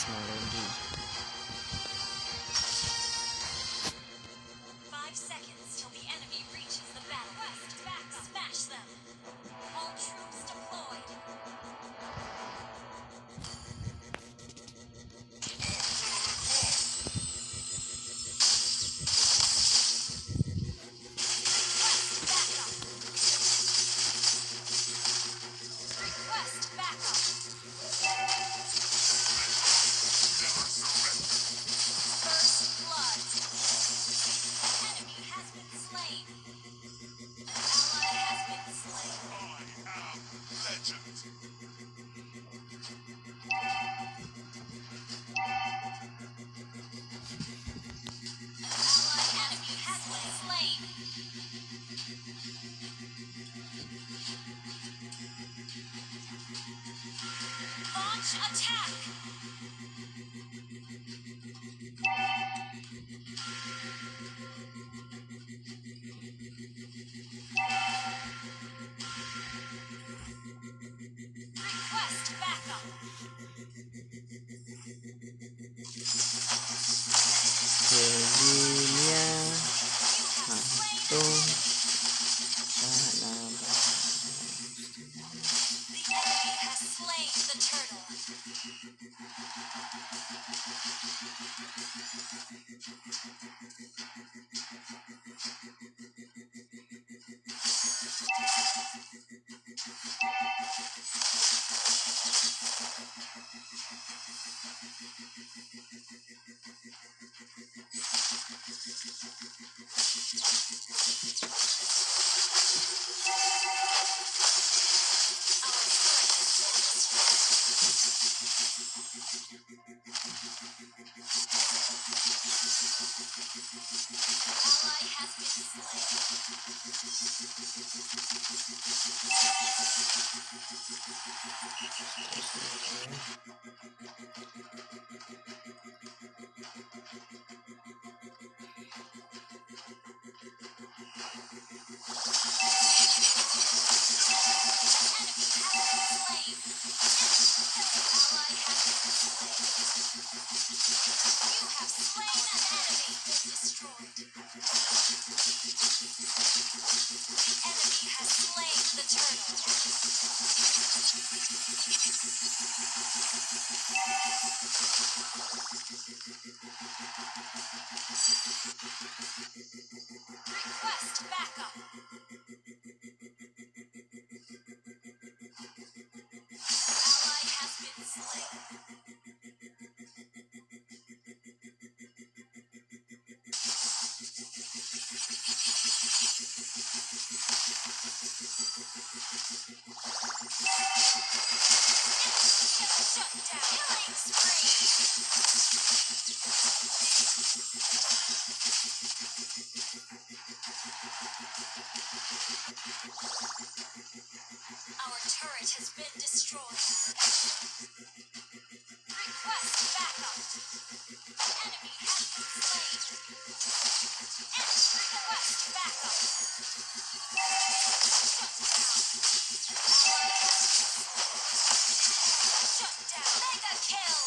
guys, mga lodi. 5 seconds till the enemy reaches the battlefield. Smash them. All troops deployed. Request backup. First blood. An enemy has been slain. An ally has been slain. I am legend. An ally enemy has been slain. Launch attack. Request backup. Jadinya You have slain hantu an enemy. tanam. The enemy has slain the turtle. Ally has been slain. Enemy has been slain. Ally has been slain. You have slain an enemy. Been destroyed. The enemy has slain the turtle. Request backup. Ally has been slain. Shut down. Killing spree. Our turret has been destroyed. Request backup. An enemy has been slain. Request backup. Shut down. Mega kill.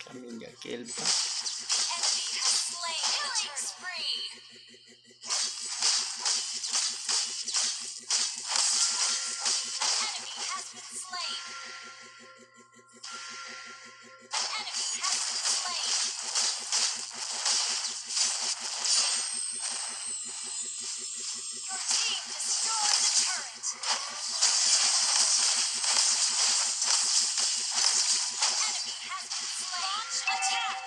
Kami nggak kill pa. The enemy has slain. Killing spree. An enemy has been slain. An enemy has been slain. Your team destroyed the turret. An enemy has been slain. Launch attack.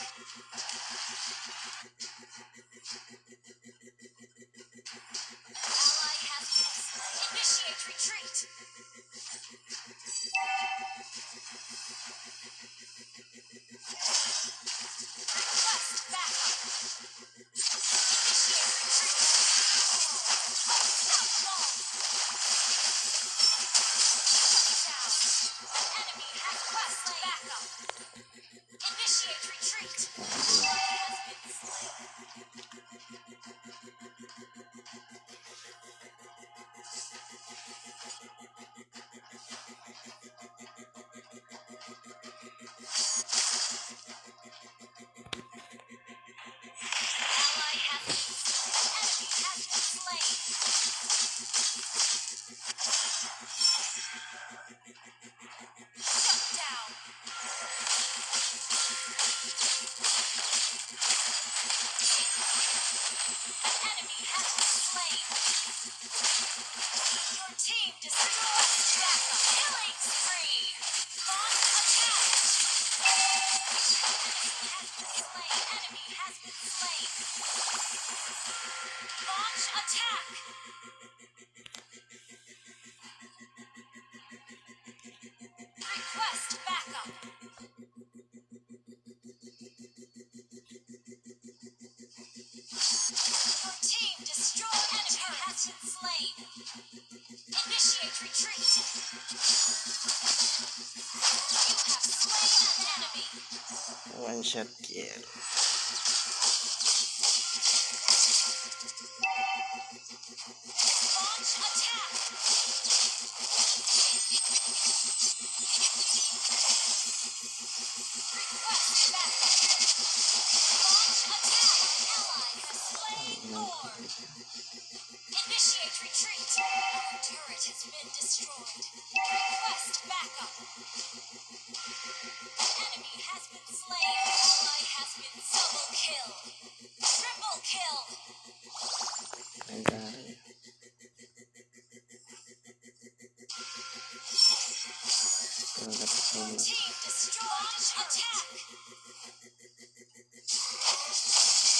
An ally has been slain. Initiate retreat. Request backup. Initiate retreat. Unstoppable. Down. An enemy has quest backup. Initiate retreat. Ally has been slain. attack! Request backup! Your team destroyed enemy has been slain. Initiate retreat. You have slain an enemy. One shot kill. Launch attack. Request backup. Launch attack. Ally has slain Lord. Initiate retreat. Our turret has been destroyed. Request backup. An enemy has been slain. Ally has been double kill. Triple kill. Ang dami. Ang Your kapatid. team destroyed attack.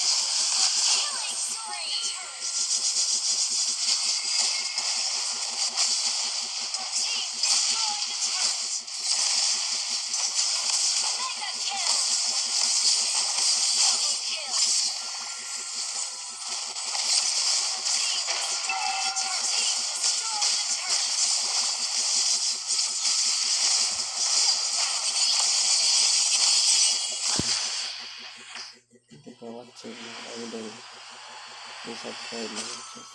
Killing spree. Your team destroyed a turret. Mega kill. Double kill. Team destroyed a turret. Team destroyed a turret. Hindi ko watching mga idol. Please subscribe na YouTube.